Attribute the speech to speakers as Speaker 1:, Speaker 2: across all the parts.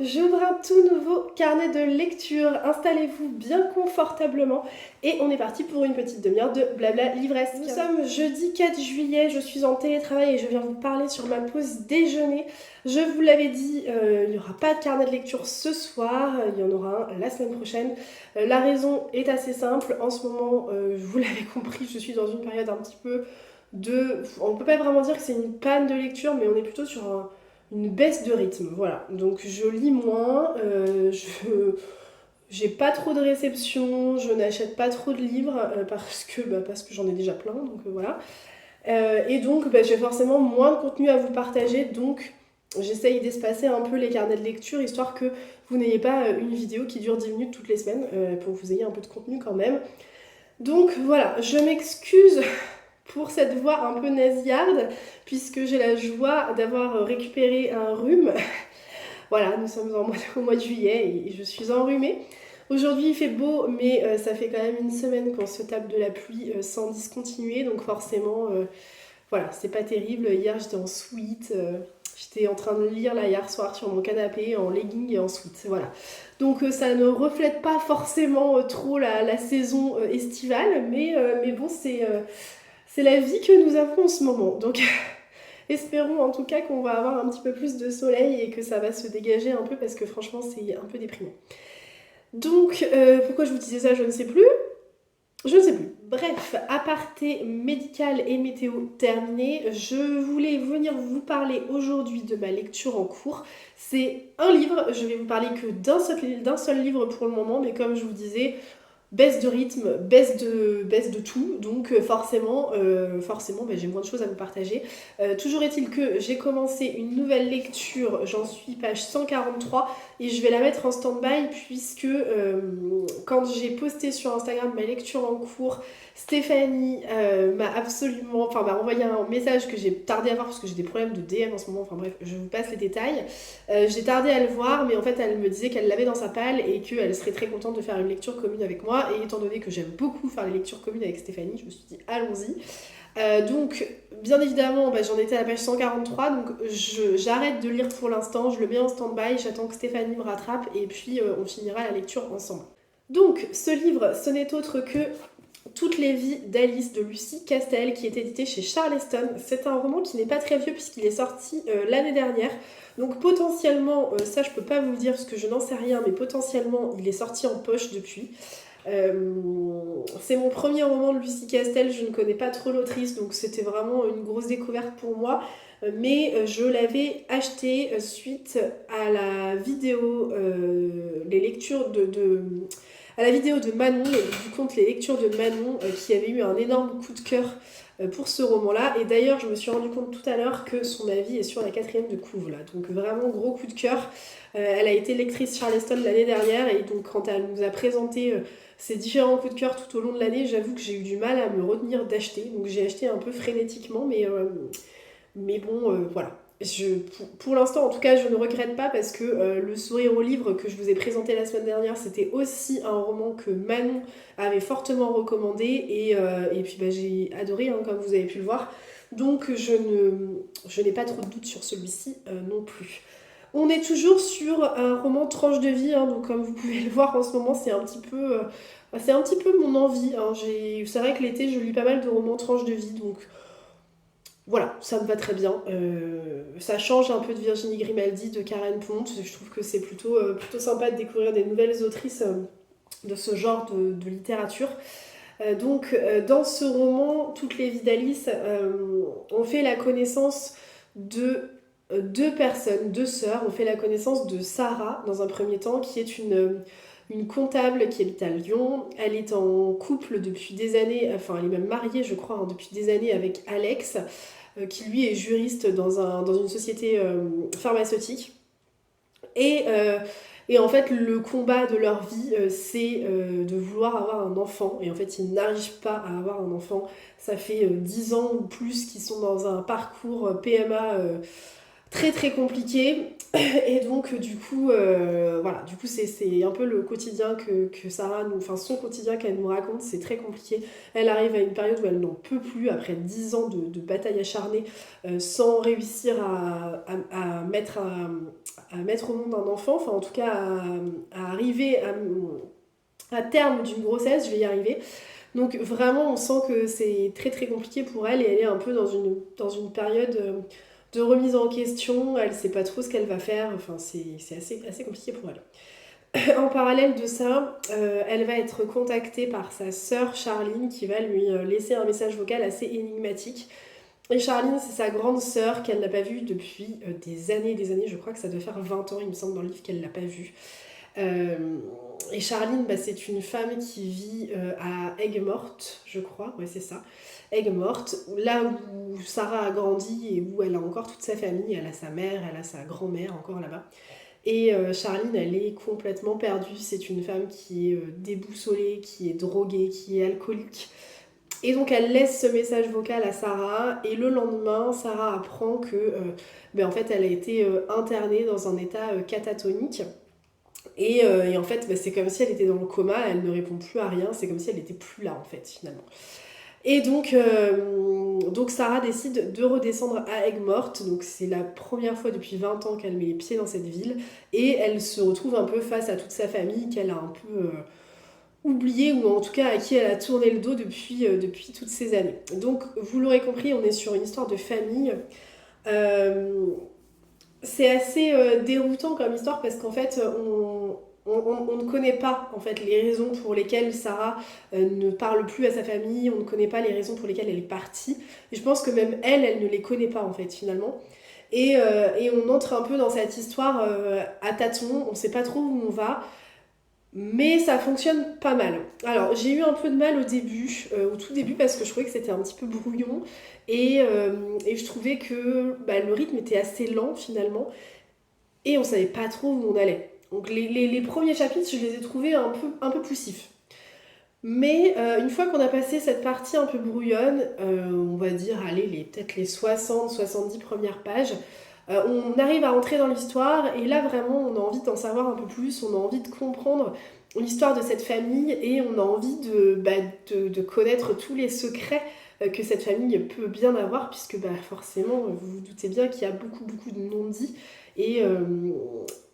Speaker 1: j'ouvre un tout nouveau carnet de lecture. Installez-vous bien confortablement et on est parti pour une petite demi-heure de blabla livresque. Nous sommes jeudi 4 juillet, je suis en télétravail et je viens vous parler sur ma pause déjeuner. Je vous l'avais dit, il n'y aura pas de carnet de lecture ce soir, il y en aura un la semaine prochaine. La raison est assez simple, en ce moment, vous l'avez compris, je suis dans une période un petit peu on ne peut pas vraiment dire que c'est une panne de lecture, mais on est plutôt sur une baisse de rythme, voilà. Donc je lis moins, j'ai pas trop de réception, je n'achète pas trop de livres parce que j'en ai déjà plein, donc voilà. Et donc j'ai forcément moins de contenu à vous partager, donc j'essaye d'espacer un peu les carnets de lecture, histoire que vous n'ayez pas une vidéo qui dure 10 minutes toutes les semaines, pour que vous ayez un peu de contenu quand même. Donc voilà, je m'excuse pour cette voix un peu nasillarde, puisque j'ai la joie d'avoir récupéré un rhume. Voilà, nous sommes au mois de juillet et je suis enrhumée. Aujourd'hui il fait beau, mais ça fait quand même une semaine qu'on se tape de la pluie sans discontinuer, donc forcément, voilà, c'est pas terrible. Hier j'étais en sweat, j'étais en train de lire là hier soir sur mon canapé en legging et en sweat, voilà. Donc ça ne reflète pas forcément trop la saison estivale, mais bon, c'est la vie que nous avons en ce moment. Donc espérons en tout cas qu'on va avoir un petit peu plus de soleil et que ça va se dégager un peu, parce que franchement c'est un peu déprimant. Donc pourquoi je vous disais ça, je ne sais plus. Je ne sais plus. Bref, aparté médical et météo terminé, je voulais venir vous parler aujourd'hui de ma lecture en cours. C'est un livre, je vais vous parler que d'un seul livre pour le moment, mais comme je vous disais, baisse de rythme, baisse de tout, donc forcément j'ai moins de choses à vous partager. Toujours est-il que j'ai commencé une nouvelle lecture, j'en suis page 143 et je vais la mettre en stand-by, puisque quand j'ai posté sur Instagram ma lecture en cours, Stéphanie m'a envoyé un message que j'ai tardé à voir parce que j'ai des problèmes de DM en ce moment, enfin bref, je vous passe les détails. J'ai tardé à le voir, mais en fait elle me disait qu'elle l'avait dans sa palle et qu'elle serait très contente de faire une lecture commune avec moi, et étant donné que j'aime beaucoup faire les lectures communes avec Stéphanie, je me suis dit allons-y. Donc bien évidemment j'en étais à la page 143, donc j'arrête de lire pour l'instant, je le mets en stand-by, j'attends que Stéphanie me rattrape et puis on finira la lecture ensemble. Donc ce livre, ce n'est autre que Toutes les vies d'Alice de Lucie Castel, qui est édité chez Charleston. C'est un roman qui n'est pas très vieux puisqu'il est sorti l'année dernière. Donc potentiellement, ça je peux pas vous le dire parce que je n'en sais rien, mais potentiellement il est sorti en poche depuis. C'est mon premier roman de Lucie Castel, je ne connais pas trop l'autrice, donc c'était vraiment une grosse découverte pour moi. Mais je l'avais acheté suite à la vidéo, les lectures à la vidéo de Manon, du compte Les Lectures de Manon, qui avait eu un énorme coup de cœur pour ce roman-là. Et d'ailleurs, je me suis rendu compte tout à l'heure que son avis est sur la 4e de couve, là. Donc vraiment gros coup de cœur. Elle a été lectrice Charleston l'année dernière, et donc quand elle nous a présenté ses différents coups de cœur tout au long de l'année, j'avoue que j'ai eu du mal à me retenir d'acheter. Donc j'ai acheté un peu frénétiquement, mais bon, voilà. Pour l'instant, en tout cas, je ne regrette pas, parce que Le Sourire au livre que je vous ai présenté la semaine dernière, c'était aussi un roman que Manon avait fortement recommandé, et puis j'ai adoré, hein, comme vous avez pu le voir. Donc je n'ai pas trop de doute sur celui-ci non plus. On est toujours sur un roman tranche de vie, hein, donc comme vous pouvez le voir en ce moment, c'est un petit peu mon envie, hein. C'est vrai que l'été, je lis pas mal de romans tranche de vie, donc voilà, ça me va très bien. Ça change un peu de Virginie Grimaldi, de Karen Pont. Je trouve que c'est plutôt sympa de découvrir des nouvelles autrices de ce genre de littérature. Dans ce roman, Toutes les vies d'Alice, on fait la connaissance de deux personnes, deux sœurs. On fait la connaissance de Sarah, dans un premier temps, qui est une comptable qui habite à Lyon. Elle est en couple depuis des années, enfin elle est même mariée je crois, hein, depuis des années avec Alex, qui lui est juriste dans une société pharmaceutique. Et, euh, et en fait, le combat de leur vie, c'est de vouloir avoir un enfant. Et en fait, ils n'arrivent pas à avoir un enfant. Ça fait 10 ans ou plus qu'ils sont dans un parcours PMA très très compliqué. Et donc du coup, voilà, du coup c'est un peu le quotidien que Sarah nous, enfin son quotidien qu'elle nous raconte, c'est très compliqué. Elle arrive à une période où elle n'en peut plus, après 10 ans de bataille acharnée, sans réussir à mettre au monde un enfant, enfin en tout cas à arriver à terme d'une grossesse, je vais y arriver. Donc vraiment, on sent que c'est très très compliqué pour elle et elle est un peu dans une période de remise en question. Elle sait pas trop ce qu'elle va faire. Enfin, c'est assez compliqué pour elle. En parallèle de ça, elle va être contactée par sa sœur Charline qui va lui laisser un message vocal assez énigmatique. Et Charline, c'est sa grande sœur qu'elle n'a pas vue depuis des années et des années. Je crois que ça doit faire 20 ans, il me semble, dans le livre qu'elle l'a pas vue. Euh, et Charline, bah, c'est une femme qui vit à Aigues-Mortes, je crois, ouais c'est ça, Aigues-Mortes, là où Sarah a grandi et où elle a encore toute sa famille, elle a sa mère, elle a sa grand-mère encore là-bas. Et Charline, elle est complètement perdue, c'est une femme qui est déboussolée, qui est droguée, qui est alcoolique. Et donc elle laisse ce message vocal à Sarah, et le lendemain, Sarah apprend que ben, en fait, elle a été internée dans un état catatonique. Et en fait, bah, c'est comme si elle était dans le coma, elle ne répond plus à rien, c'est comme si elle n'était plus là en fait finalement. Et donc Sarah décide de redescendre à Aigues-Mortes, donc c'est la première fois depuis 20 ans qu'elle met les pieds dans cette ville, et elle se retrouve un peu face à toute sa famille qu'elle a un peu oubliée, ou en tout cas à qui elle a tourné le dos depuis toutes ces années. Donc vous l'aurez compris, on est sur une histoire de famille. Euh, c'est assez déroutant comme histoire parce qu'en fait, on ne connaît pas en fait les raisons pour lesquelles Sarah ne parle plus à sa famille, on ne connaît pas les raisons pour lesquelles elle est partie. Et je pense que même elle ne les connaît pas en fait finalement. Et on entre un peu dans cette histoire à tâtons, on ne sait pas trop où on va. Mais ça fonctionne pas mal. Alors, j'ai eu un peu de mal au tout début, parce que je trouvais que c'était un petit peu brouillon. Et je trouvais que bah, le rythme était assez lent finalement. Et on savait pas trop où on allait. Donc, les premiers chapitres, je les ai trouvés un peu poussifs. Mais une fois qu'on a passé cette partie un peu brouillonne, on va dire, allez, peut-être les 60-70 premières pages, on arrive à entrer dans l'histoire et là vraiment on a envie d'en savoir un peu plus, on a envie de comprendre l'histoire de cette famille et on a envie de connaître tous les secrets que cette famille peut bien avoir, puisque bah, forcément vous vous doutez bien qu'il y a beaucoup de non-dits et, euh,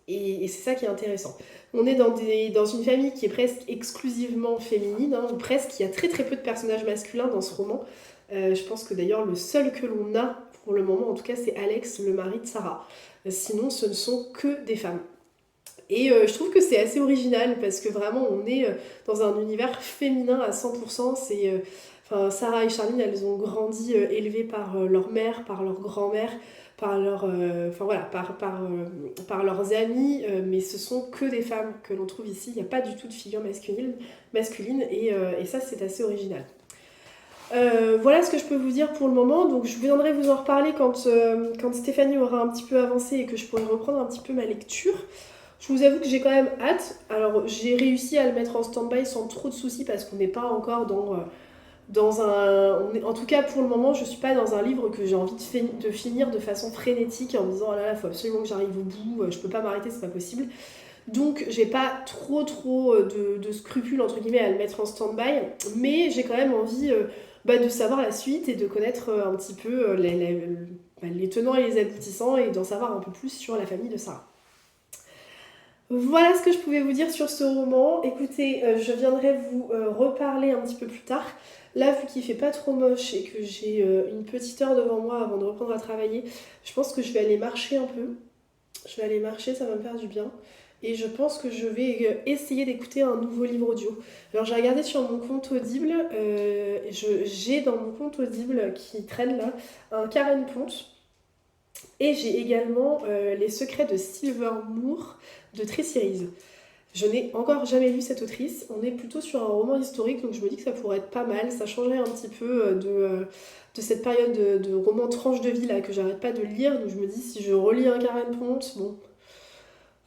Speaker 1: et c'est ça qui est intéressant. On est dans une famille qui est presque exclusivement féminine, hein, ou presque, il y a très très peu de personnages masculins dans ce roman. Je pense que d'ailleurs le seul que l'on a pour le moment, en tout cas, c'est Alex, le mari de Sarah. Sinon, ce ne sont que des femmes. Et je trouve que c'est assez original parce que vraiment, on est dans un univers féminin à 100%. Enfin, Sarah et Charline, elles ont grandi élevées par leur mère, par leur grand-mère, enfin voilà, par leurs amis, mais ce sont que des femmes que l'on trouve ici. Il n'y a pas du tout de figure masculine et ça, c'est assez original. Voilà ce que je peux vous dire pour le moment. Donc je viendrai vous en reparler quand Stéphanie aura un petit peu avancé et que je pourrai reprendre un petit peu ma lecture. Je vous avoue que j'ai quand même hâte. Alors j'ai réussi à le mettre en stand-by sans trop de soucis parce qu'on n'est pas encore dans un... En tout cas pour le moment, je ne suis pas dans un livre que j'ai envie de finir de façon frénétique en me disant oh là là, il faut absolument que j'arrive au bout, je peux pas m'arrêter, c'est pas possible. Donc j'ai pas trop de scrupules entre guillemets à le mettre en stand-by, mais j'ai quand même envie de savoir la suite et de connaître un petit peu les tenants et les aboutissants et d'en savoir un peu plus sur la famille de Sarah. Voilà ce que je pouvais vous dire sur ce roman. Écoutez, je viendrai vous reparler un petit peu plus tard. Là, vu qu'il fait pas trop moche et que j'ai une petite heure devant moi avant de reprendre à travailler, je pense que je vais aller marcher un peu. Je vais aller marcher, ça va me faire du bien. Et je pense que je vais essayer d'écouter un nouveau livre audio. Alors j'ai regardé sur mon compte Audible, j'ai dans mon compte Audible qui traîne là un Karen Pont. Et j'ai également Les secrets de Silver Moor de Tracy Rees. Je n'ai encore jamais lu cette autrice. On est plutôt sur un roman historique, donc je me dis que ça pourrait être pas mal. Ça changerait un petit peu de cette période de roman tranche de vie là, que j'arrête pas de lire. Donc je me dis, si je relis un Karen Pont, bon...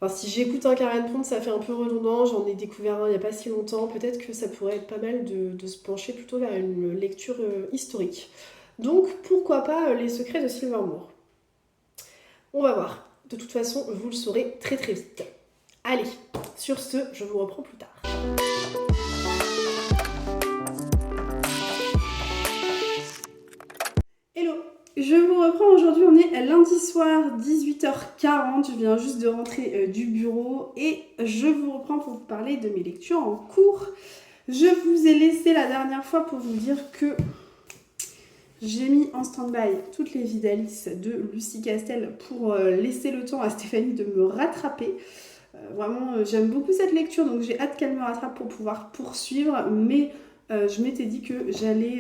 Speaker 1: Enfin, si j'écoute un Karen Pont, ça fait un peu redondant. J'en ai découvert un il n'y a pas si longtemps. Peut-être que ça pourrait être pas mal de se pencher plutôt vers une lecture historique. Donc pourquoi pas Les secrets de Silver Moor. On va voir. De toute façon, vous le saurez très très vite. Allez, sur ce, je vous reprends plus tard. Hello, je vous reprends aujourd'hui, on est lundi soir, 18h40, je viens juste de rentrer du bureau et je vous reprends pour vous parler de mes lectures en cours. Je vous ai laissé la dernière fois pour vous dire que j'ai mis en stand-by toutes les vies d'Alice de Lucie Castel pour laisser le temps à Stéphanie de me rattraper. Vraiment, j'aime beaucoup cette lecture, donc j'ai hâte qu'elle me rattrape pour pouvoir poursuivre, mais je m'étais dit que j'allais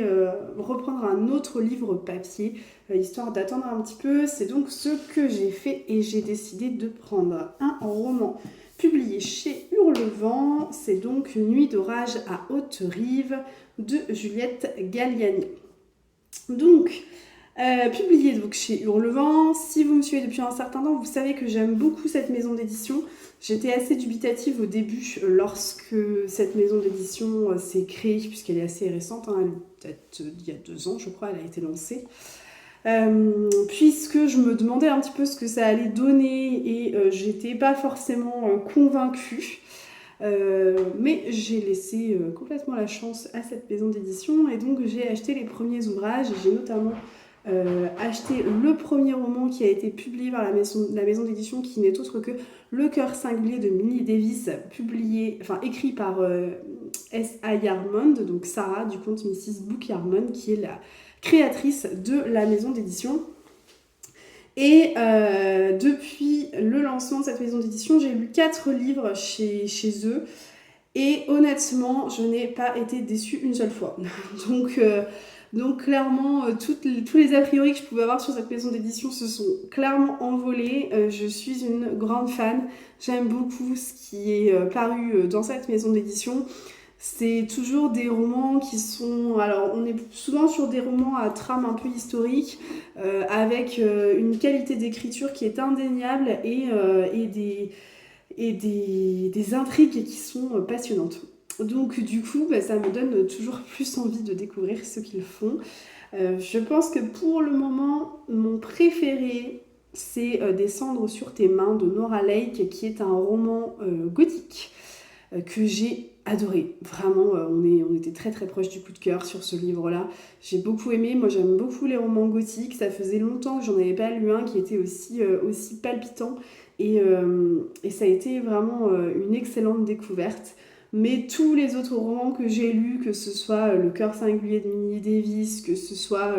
Speaker 1: reprendre un autre livre papier, histoire d'attendre un petit peu. C'est donc ce que j'ai fait et j'ai décidé de prendre un roman publié chez Hurlevent. C'est donc Nuit d'orage à Haute-Rive de Juliette Galliani. Donc, publié donc chez Hurlevent. Si vous me suivez depuis un certain temps, vous savez que j'aime beaucoup cette maison d'édition. J'étais assez dubitative au début lorsque cette maison d'édition s'est créée, puisqu'elle est assez récente, hein, peut-être il y a 2 ans je crois, elle a été lancée. Puisque je me demandais un petit peu ce que ça allait donner et j'étais pas forcément convaincue. Mais j'ai laissé complètement la chance à cette maison d'édition et donc j'ai acheté les premiers ouvrages. J'ai notamment acheté le premier roman qui a été publié par la maison d'édition, qui n'est autre que Le cœur singulier de Millie Davis, écrit par S.A. Yarmond, donc Sarah du compte Mrs. Book Yarmond, qui est la créatrice de la maison d'édition. Et depuis le lancement de cette maison d'édition, j'ai lu 4 livres chez eux. Et honnêtement, je n'ai pas été déçue une seule fois. Donc clairement, tous les a priori que je pouvais avoir sur cette maison d'édition se sont clairement envolés. Je suis une grande fan. J'aime beaucoup ce qui est paru dans cette maison d'édition. C'est toujours des romans qui sont... Alors, on est souvent sur des romans à trame un peu historique, avec une qualité d'écriture qui est indéniable et des intrigues qui sont passionnantes. Donc, du coup, ça me donne toujours plus envie de découvrir ce qu'ils font. Je pense que pour le moment, mon préféré, c'est Des cendres sur tes mains de Nora Lake, qui est un roman gothique que j'ai adoré. Vraiment, on était très très proche du coup de cœur sur ce livre-là. J'ai beaucoup aimé. Moi, j'aime beaucoup les romans gothiques. Ça faisait longtemps que j'en avais pas lu un qui était aussi palpitant. Et ça a été vraiment une excellente découverte. Mais tous les autres romans que j'ai lus, que ce soit Le cœur singulier de Millie Davis, que ce soit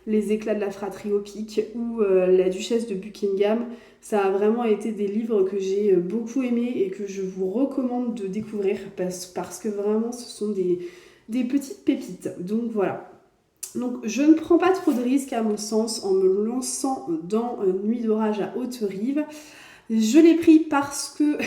Speaker 1: Les éclats de la fratrie au pic ou La duchesse de Buckingham, ça a vraiment été des livres que j'ai beaucoup aimés et que je vous recommande de découvrir parce que vraiment ce sont des petites pépites. Donc voilà. Donc je ne prends pas trop de risques à mon sens en me lançant dans Nuit d'orage à Haute-Rive. Je l'ai pris parce que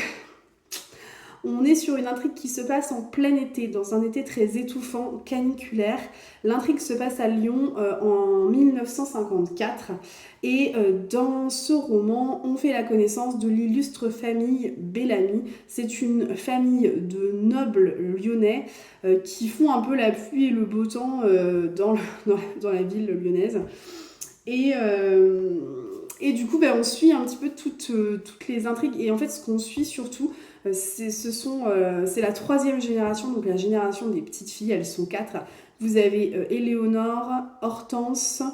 Speaker 1: on est sur une intrigue qui se passe en plein été, dans un été très étouffant, caniculaire. L'intrigue se passe à Lyon en 1954. Et dans ce roman, on fait la connaissance de l'illustre famille Bellamy. C'est une famille de nobles lyonnais qui font un peu la pluie et le beau temps dans la ville lyonnaise. Et du coup, on suit un petit peu toutes les intrigues. Et en fait, ce qu'on suit surtout, c'est la 3e génération, donc la génération des petites filles. Elles sont 4. Vous avez Éléonore, Hortense,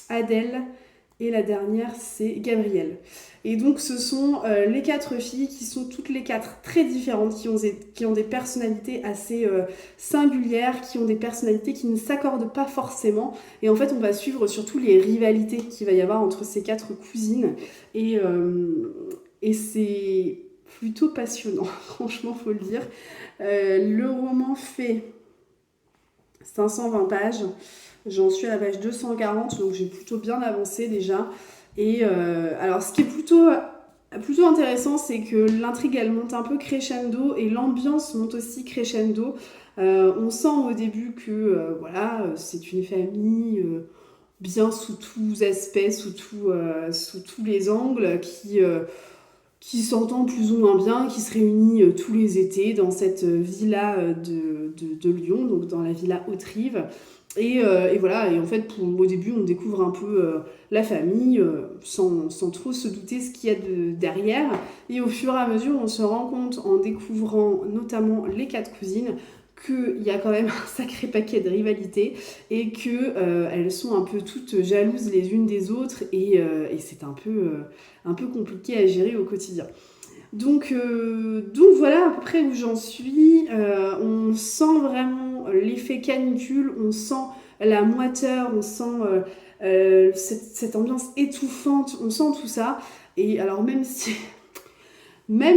Speaker 1: Adèle et la dernière, c'est Gabrielle. Et donc, ce sont les 4 filles qui sont toutes les 4 très différentes, qui ont des personnalités assez singulières, qui ont des personnalités qui ne s'accordent pas forcément. Et en fait, on va suivre surtout les rivalités qu'il va y avoir entre ces 4 cousines. Et c'est plutôt passionnant, franchement, faut le dire. Le roman fait 520 pages. J'en suis à la page 240, donc j'ai plutôt bien avancé déjà. Et alors, ce qui est plutôt intéressant, c'est que l'intrigue, elle monte un peu crescendo et l'ambiance monte aussi crescendo. On sent au début que c'est une famille bien sous tous aspects, sous tous les angles, qui s'entend plus ou moins bien, qui se réunit tous les étés dans cette villa de Lyon, donc dans la villa Haute-Rive.
Speaker 2: Et voilà, et en fait, au début, on découvre un peu la famille, sans trop se douter ce qu'il y a derrière. Et au fur et à mesure, on se rend compte, en découvrant notamment les 4 cousines, qu'il y a quand même un sacré paquet de rivalités et que elles sont un peu toutes jalouses les unes des autres et c'est un peu compliqué à gérer au quotidien. Donc voilà à peu près où j'en suis. On sent vraiment l'effet canicule, on sent la moiteur, on sent cette ambiance étouffante, on sent tout ça. Et alors même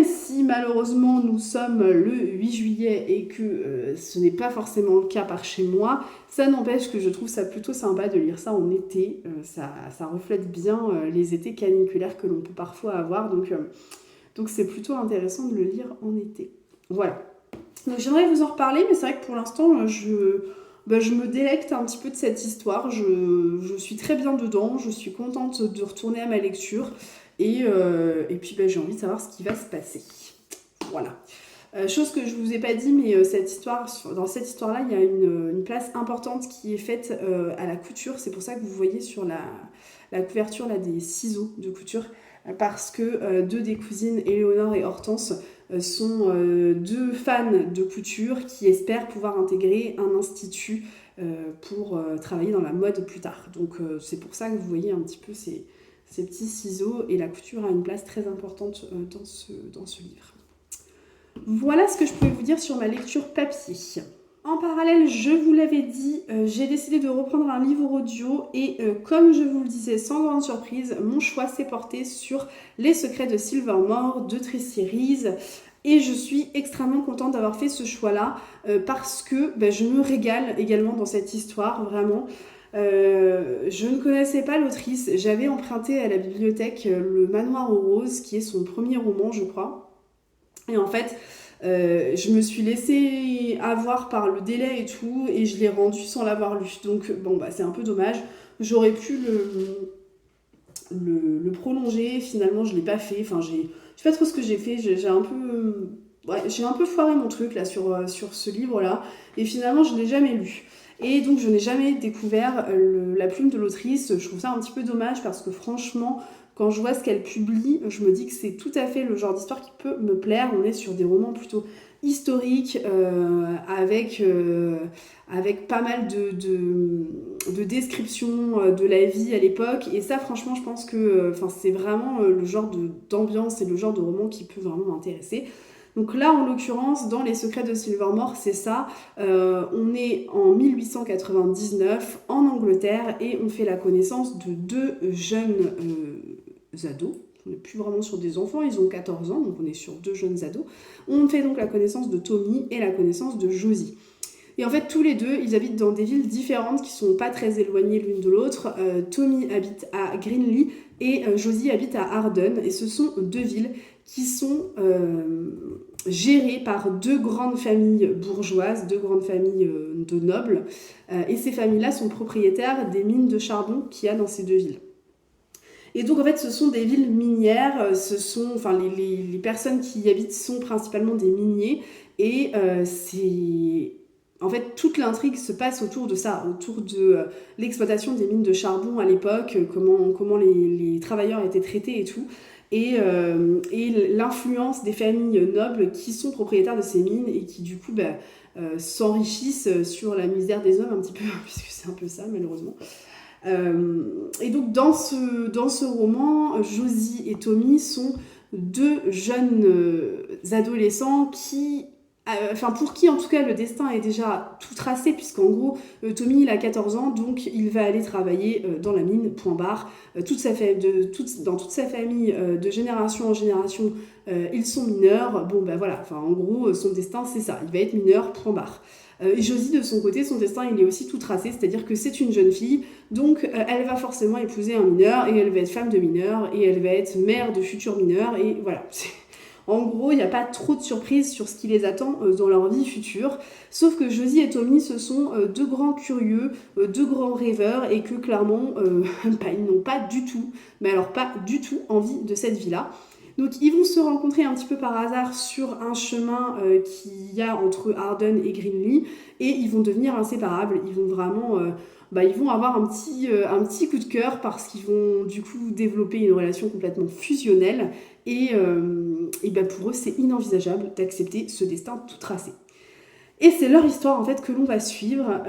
Speaker 2: si malheureusement nous sommes le 8 juillet et que ce n'est pas forcément le cas par chez moi, ça n'empêche que je trouve ça plutôt sympa de lire ça en été. Ça reflète bien les étés caniculaires que l'on peut parfois avoir. Donc c'est plutôt intéressant de le lire en été. Voilà. Donc j'aimerais vous en reparler, mais c'est vrai que pour l'instant, je me délecte un petit peu de cette histoire. Je suis très bien dedans, je suis contente de retourner à ma lecture. Et puis j'ai envie de savoir ce qui va se passer. Voilà. Chose que je vous ai pas dit, mais dans cette histoire-là, il y a une place importante qui est faite à la couture. C'est pour ça que vous voyez sur la couverture là, des ciseaux de couture, parce que 2 des cousines, Éléonore et Hortense, sont 2 fans de couture qui espèrent pouvoir intégrer un institut pour travailler dans la mode plus tard. Donc c'est pour ça que vous voyez un petit peu ces petits ciseaux, et la couture a une place très importante dans ce livre. Voilà ce que je pouvais vous dire sur ma lecture papier. En parallèle, je vous l'avais dit, j'ai décidé de reprendre un livre audio et comme je vous le disais sans grande surprise, mon choix s'est porté sur Les Secrets de Silvermore de Tracy Rees. Et je suis extrêmement contente d'avoir fait ce choix-là parce que je me régale également dans cette histoire, vraiment. Je ne connaissais pas l'autrice, j'avais emprunté à la bibliothèque Le Manoir aux Roses, qui est son premier roman, je crois. Et en fait, je me suis laissée avoir par le délai et tout, et je l'ai rendu sans l'avoir lu. Donc bon, c'est un peu dommage. J'aurais pu le prolonger, finalement je l'ai pas fait. Enfin, je sais pas trop ce que j'ai fait, j'ai un peu foiré mon truc là sur ce livre-là, et finalement je l'ai jamais lu. Et donc je n'ai jamais découvert la plume de l'autrice. Je trouve ça un petit peu dommage parce que franchement, quand je vois ce qu'elle publie, je me dis que c'est tout à fait le genre d'histoire qui peut me plaire. On est sur des romans plutôt historiques, avec pas mal de descriptions de la vie à l'époque. Et ça, franchement, je pense que c'est vraiment le genre d'ambiance et le genre de roman qui peut vraiment m'intéresser. Donc là, en l'occurrence, dans Les Secrets de Silvermore, c'est ça. On est en 1899 en Angleterre et on fait la connaissance de 2 jeunes ados. On n'est plus vraiment sur des enfants, ils ont 14 ans, donc on est sur 2 jeunes ados. On fait donc la connaissance de Tommy et la connaissance de Josie. Et en fait, tous les 2, ils habitent dans des villes différentes qui sont pas très éloignées l'une de l'autre. Tommy habite à Greenlee et Josie habite à Arden. Et ce sont 2 villes qui sont gérées par 2 grandes familles bourgeoises, 2 grandes familles de nobles. Et ces familles-là sont propriétaires des mines de charbon qu'il y a dans ces 2 villes. Et donc en fait ce sont des villes minières, les personnes qui y habitent sont principalement des miniers, et en fait toute l'intrigue se passe autour de ça, autour de l'exploitation des mines de charbon à l'époque, comment les travailleurs étaient traités et tout, et l'influence des familles nobles qui sont propriétaires de ces mines et qui du coup s'enrichissent sur la misère des hommes un petit peu, puisque c'est un peu ça malheureusement. Et donc dans ce roman, Josie et Tommy sont 2 jeunes adolescents pour qui en tout cas le destin est déjà tout tracé, puisqu'en gros Tommy il a 14 ans, donc il va aller travailler dans la mine, point barre. Dans toute sa famille, de génération en génération, ils sont mineurs. Bon voilà, en gros son destin c'est ça, il va être mineur, point barre. Et Josie de son côté, son destin il est aussi tout tracé, c'est-à-dire que c'est une jeune fille, donc elle va forcément épouser un mineur, et elle va être femme de mineur, et elle va être mère de futurs mineurs, et voilà. En gros, il n'y a pas trop de surprises sur ce qui les attend dans leur vie future, sauf que Josie et Tommy, ce sont 2 grands curieux, 2 grands rêveurs, et que clairement, ils n'ont pas du tout, mais alors pas du tout envie de cette vie-là. Donc ils vont se rencontrer un petit peu par hasard sur un chemin qu'il y a entre Arden et Greenlee et ils vont devenir inséparables. Ils vont vraiment... ils vont avoir un petit coup de cœur parce qu'ils vont du coup développer une relation complètement fusionnelle et pour eux c'est inenvisageable d'accepter ce destin tout tracé. Et c'est leur histoire en fait que l'on va suivre.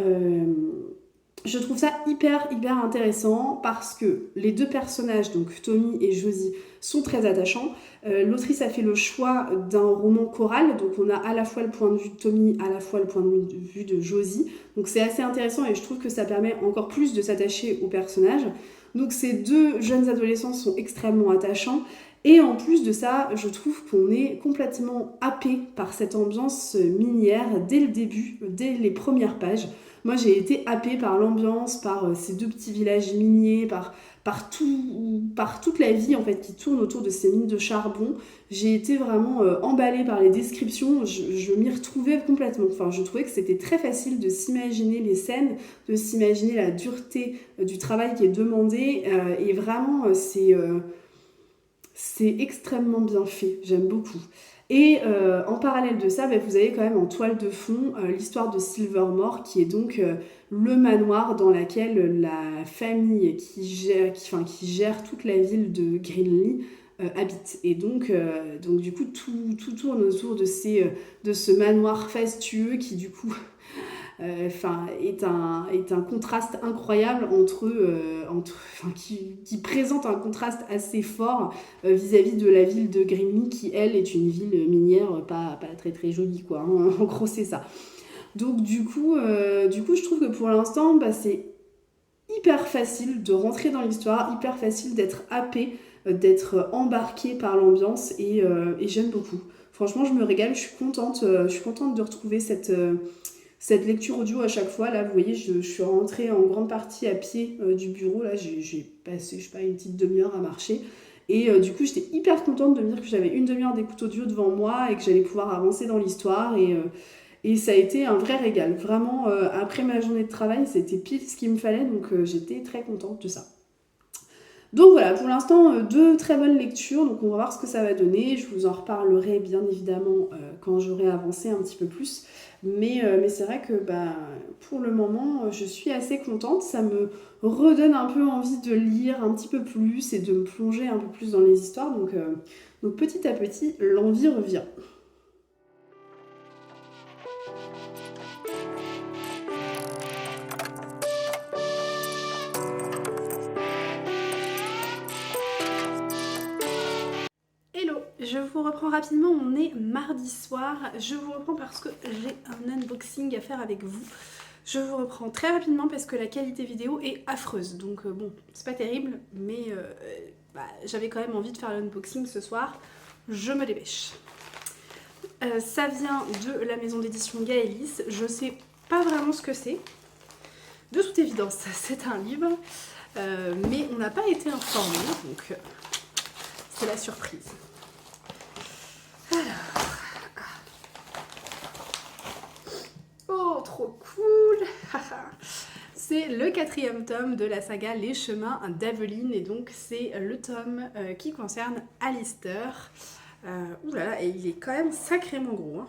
Speaker 2: Je trouve ça hyper intéressant parce que les deux personnages, donc Tommy et Josie, sont très attachants. L'autrice a fait le choix d'un roman choral, donc on a à la fois le point de vue de Tommy, à la fois le point de vue de Josie. Donc c'est assez intéressant et je trouve que ça permet encore plus de s'attacher aux personnages. Donc ces deux jeunes adolescents sont extrêmement attachants. Et en plus de ça, je trouve qu'on est complètement happé par cette ambiance minière dès le début, dès les premières pages. Moi, j'ai été happée par l'ambiance, par ces deux petits villages miniers, par toute la vie en fait qui tourne autour de ces mines de charbon. J'ai été vraiment emballée par les descriptions, je m'y retrouvais complètement. Enfin, je trouvais que c'était très facile de s'imaginer les scènes, de s'imaginer la dureté du travail qui est demandé. Et vraiment, c'est extrêmement bien fait, j'aime beaucoup. Et en parallèle de ça, vous avez quand même en toile de fond l'histoire de Silvermore, qui est donc le manoir dans lequel la famille qui gère toute la ville de Greenlee habite. Et donc du coup, tout tourne autour de ce manoir fastueux qui du coup est un contraste incroyable qui présente un contraste assez fort vis-à-vis de la ville de Greenlee qui elle est une ville minière pas très très jolie quoi, hein. En gros c'est ça. Donc du coup je trouve que pour l'instant c'est hyper facile de rentrer dans l'histoire, hyper facile d'être happé, d'être embarqué par l'ambiance et j'aime beaucoup. Franchement je me régale, je suis contente de retrouver cette lecture audio à chaque fois. Là, vous voyez, je suis rentrée en grande partie à pied du bureau. Là, j'ai passé, je sais pas, une petite demi-heure à marcher. Et du coup, j'étais hyper contente de me dire que j'avais une demi-heure d'écoute audio devant moi et que j'allais pouvoir avancer dans l'histoire. Et ça a été un vrai régal. Vraiment, après ma journée de travail, c'était pile ce qu'il me fallait. Donc, j'étais très contente de ça. Donc voilà, pour l'instant, deux très bonnes lectures. Donc, on va voir ce que ça va donner. Je vous en reparlerai bien évidemment quand j'aurai avancé un petit peu plus. Mais c'est vrai que pour le moment, je suis assez contente. Ça me redonne un peu envie de lire un petit peu plus et de me plonger un peu plus dans les histoires. Donc petit à petit, l'envie revient. Je vous reprends rapidement, on est mardi soir. Je vous reprends parce que j'ai un unboxing à faire avec vous. Je vous reprends très rapidement parce que la qualité vidéo est affreuse. Donc bon, c'est pas terrible, mais j'avais quand même envie de faire l'unboxing ce soir. Je me dépêche. Ça vient de la maison d'édition Gaëlis. Je sais pas vraiment ce que c'est. De toute évidence, c'est un livre. Mais on n'a pas été informé, donc c'est la surprise. Alors, oh trop cool. C'est le 4e tome de la saga Les Chemins d'Aveline et donc c'est le tome qui concerne Alistair. Oulala, et il est quand même sacrément gros. Hein.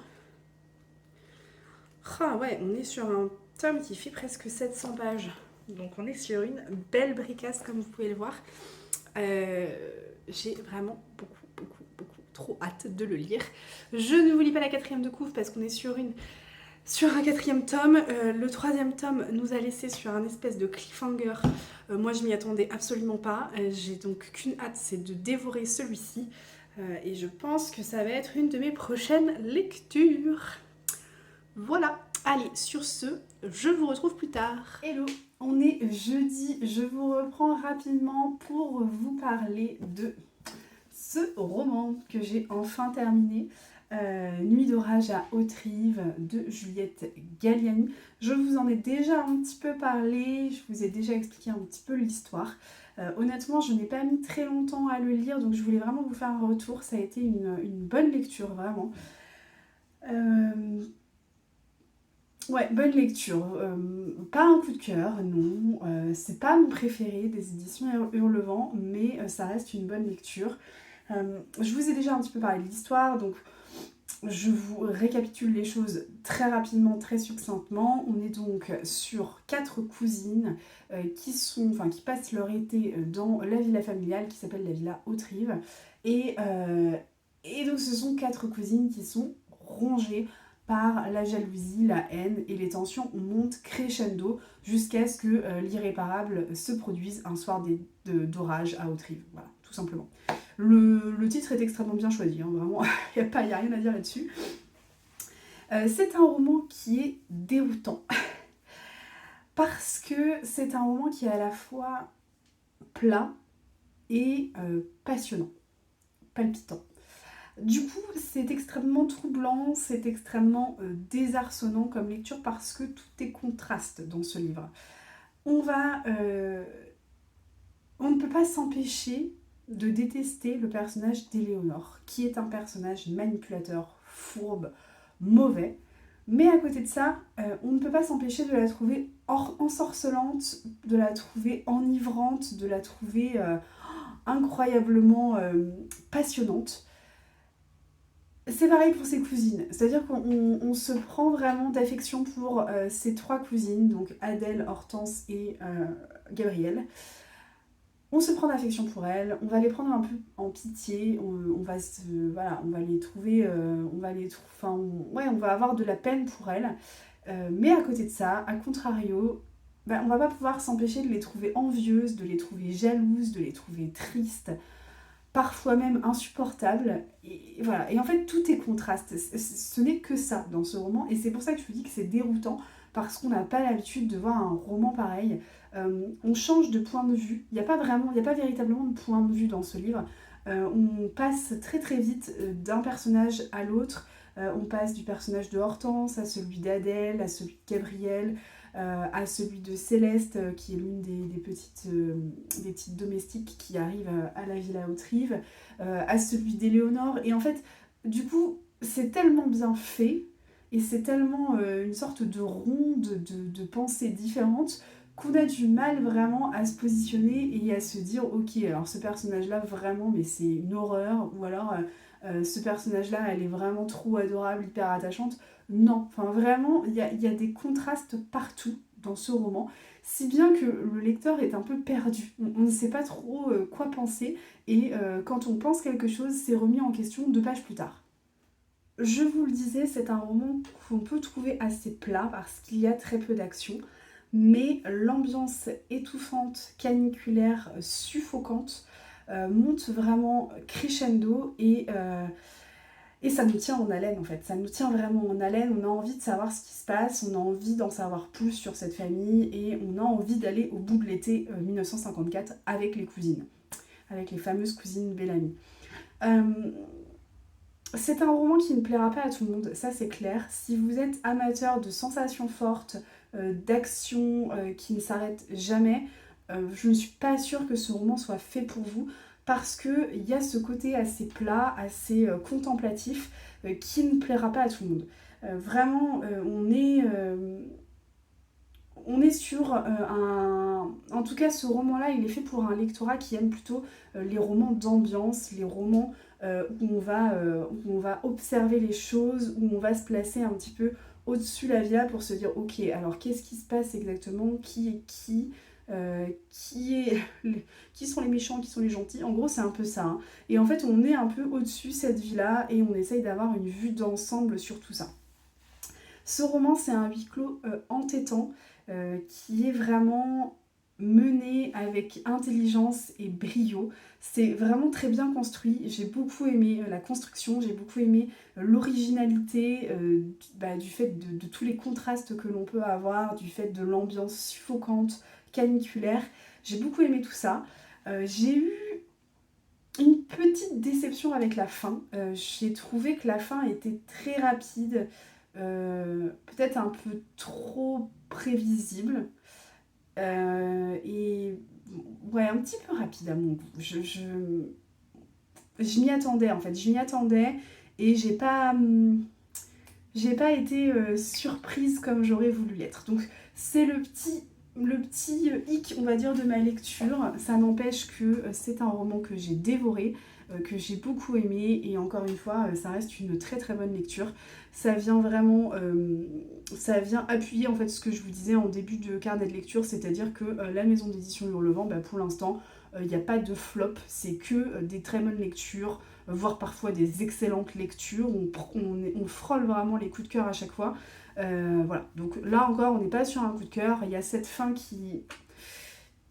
Speaker 2: Ah ouais, on est sur un tome qui fait presque 700 pages. Donc on est sur une belle bricasse comme vous pouvez le voir. J'ai vraiment beaucoup trop hâte de le lire. Je ne vous lis pas la 4e de couve parce qu'on est sur un 4e tome. Le 3e tome nous a laissé sur un espèce de cliffhanger. Moi je m'y attendais absolument pas. J'ai donc qu'une hâte, c'est de dévorer celui-ci. Et je pense que ça va être une de mes prochaines lectures. Voilà. Allez, sur ce, je vous retrouve plus tard. Hello, on est jeudi. Je vous reprends rapidement pour vous parler de ce roman que j'ai enfin terminé, Nuit d'orage à Haute-Rive de Juliette Galliani. Je vous en ai déjà un petit peu parlé, je vous ai déjà expliqué un petit peu l'histoire. Honnêtement, je n'ai pas mis très longtemps à le lire, donc je voulais vraiment vous faire un retour. Ça a été une bonne lecture, vraiment. Ouais, bonne lecture. Pas un coup de cœur, non. C'est pas mon préféré des éditions Hurlevent, mais ça reste une bonne lecture. Je vous ai déjà un petit peu parlé de l'histoire, donc je vous récapitule les choses très rapidement, très succinctement. On est donc sur 4 cousines qui passent leur été dans la villa familiale qui s'appelle la villa Hauterive. Et donc ce sont 4 cousines qui sont rongées par la jalousie, la haine et les tensions montent crescendo jusqu'à ce que l'irréparable se produise un soir d'orage à Hauterive. Voilà, tout simplement. Le titre est extrêmement bien choisi, hein, vraiment, il n'y a rien à dire là-dessus. C'est un roman qui est déroutant, parce que c'est un roman qui est à la fois plat et passionnant, palpitant. Du coup, c'est extrêmement troublant, c'est extrêmement désarçonnant comme lecture parce que tout est contraste dans ce livre. On ne peut pas s'empêcher de détester le personnage d'Éléonore, qui est un personnage manipulateur, fourbe, mauvais. Mais à côté de ça, on ne peut pas s'empêcher de la trouver ensorcelante, de la trouver enivrante, de la trouver incroyablement passionnante. C'est pareil pour ses cousines, c'est-à-dire qu'on se prend vraiment d'affection pour ces 3 cousines, donc Adèle, Hortense et Gabrielle. On se prend d'affection pour elles, on va les prendre un peu en pitié, on va les trouver, on va avoir de la peine pour elles. Mais à côté de ça, à contrario, on va pas pouvoir s'empêcher de les trouver envieuses, de les trouver jalouses, de les trouver tristes, parfois même insupportables. Et voilà. Et en fait, tout est contraste. Ce n'est que ça dans ce roman, et c'est pour ça que je vous dis que c'est déroutant, parce qu'on n'a pas l'habitude de voir un roman pareil. On change de point de vue. Il n'y a pas véritablement de point de vue dans ce livre. On passe très très vite d'un personnage à l'autre. On passe du personnage de Hortense à celui d'Adèle, à celui de Gabrielle, à celui de Céleste, qui est l'une des petites domestiques qui arrivent à la villa Hauterive, à celui d'Éléonore. Et en fait, du coup, c'est tellement bien fait, et c'est tellement une sorte de ronde de pensées différentes qu'on a du mal vraiment à se positionner et à se dire ok, alors ce personnage-là, vraiment, mais c'est une horreur, ou alors ce personnage-là, elle est vraiment trop adorable, hyper attachante. Non, enfin vraiment, il y a des contrastes partout dans ce roman, si bien que le lecteur est un peu perdu. On ne sait pas trop quoi penser, et quand on pense quelque chose, c'est remis en question 2 pages plus tard. Je vous le disais, c'est un roman qu'on peut trouver assez plat parce qu'il y a très peu d'action, mais l'ambiance étouffante, caniculaire, suffocante monte vraiment crescendo, et ça nous tient en haleine en fait. Ça nous tient vraiment en haleine, on a envie de savoir ce qui se passe, on a envie d'en savoir plus sur cette famille, et on a envie d'aller au bout de l'été 1954 avec les cousines, avec les fameuses cousines Bellamy. C'est un roman qui ne plaira pas à tout le monde, ça c'est clair. Si vous êtes amateur de sensations fortes, d'action qui ne s'arrête jamais, je ne suis pas sûre que ce roman soit fait pour vous, parce qu'il y a ce côté assez plat, assez contemplatif, qui ne plaira pas à tout le monde. Vraiment, on est sur un... En tout cas, ce roman-là, il est fait pour un lectorat qui aime plutôt les romans d'ambiance, les romans où on va observer les choses, où on va se placer un petit peu au-dessus de la villa pour se dire ok, alors qu'est-ce qui se passe exactement, qui est qui sont les méchants, qui sont les gentils. En gros, c'est un peu ça, hein. Et en fait, on est un peu au-dessus de cette villa et on essaye d'avoir une vue d'ensemble sur tout ça. Ce roman, c'est un huis clos entêtant qui est vraiment mené avec intelligence et brio. C'est vraiment très bien construit. J'ai beaucoup aimé la construction, j'ai beaucoup aimé l'originalité du fait de tous les contrastes que l'on peut avoir, du fait de l'ambiance suffocante, caniculaire. J'ai beaucoup aimé tout ça. J'ai eu une petite déception avec la fin. J'ai trouvé que la fin était très rapide, peut-être un peu trop prévisible. Et ouais, un petit peu rapide à mon goût. Je m'y attendais en fait, je m'y attendais, et j'ai pas été surprise comme j'aurais voulu l'être. Donc c'est le petit le petit hic, on va dire, de ma lecture. Ça n'empêche que c'est un roman que j'ai dévoré, que j'ai beaucoup aimé, et encore une fois, ça reste une très très bonne lecture. Ça vient vraiment, ça vient appuyer en fait ce que je vous disais en début de carnet de lecture, c'est-à-dire que la maison d'édition Hurlevent, bah, pour l'instant, il n'y a pas de flop, c'est que des très bonnes lectures, voire parfois des excellentes lectures. On frôle vraiment les coups de cœur à chaque fois. Voilà, donc là encore, on n'est pas sur un coup de cœur. Il y a cette fin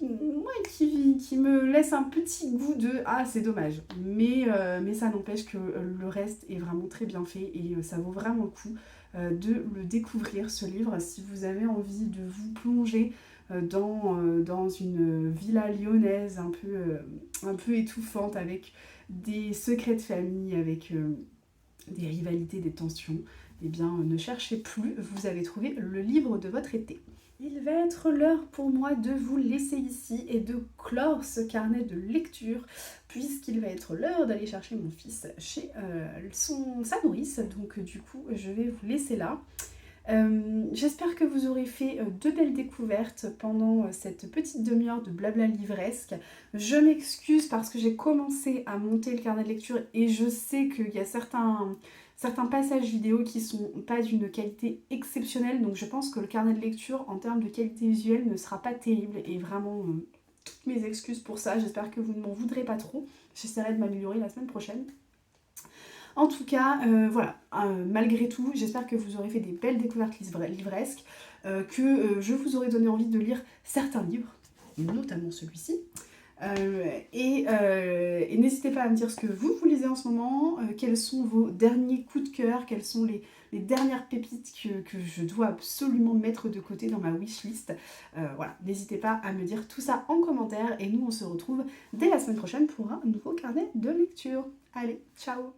Speaker 2: ouais, qui me laisse un petit goût de ah, c'est dommage. Mais ça n'empêche que le reste est vraiment très bien fait, et ça vaut vraiment le coup de le découvrir, ce livre. Si vous avez envie de vous plonger dans une villa lyonnaise un peu étouffante, avec des secrets de famille, avec des rivalités, des tensions, eh bien ne cherchez plus, vous avez trouvé le livre de votre été. Il va être l'heure pour moi de vous laisser ici et de clore ce carnet de lecture, puisqu'il va être l'heure d'aller chercher mon fils chez sa nourrice. Donc du coup, je vais vous laisser là. J'espère que vous aurez fait de belles découvertes pendant cette petite demi-heure de blabla livresque. Je m'excuse parce que j'ai commencé à monter le carnet de lecture et je sais qu'il y a certains passages vidéo qui sont pas d'une qualité exceptionnelle, donc je pense que le carnet de lecture en termes de qualité visuelle ne sera pas terrible, et vraiment toutes mes excuses pour ça. J'espère que vous ne m'en voudrez pas trop. J'essaierai de m'améliorer la semaine prochaine. En tout cas, voilà, malgré tout, j'espère que vous aurez fait des belles découvertes livresques, je vous aurai donné envie de lire certains livres, notamment celui-ci. Et n'hésitez pas à me dire ce que vous lisez en ce moment, quels sont vos derniers coups de cœur, quelles sont les dernières pépites que je dois absolument mettre de côté dans ma wishlist. Voilà, n'hésitez pas à me dire tout ça en commentaire, et nous on se retrouve dès la semaine prochaine pour un nouveau carnet de lecture. Allez, ciao!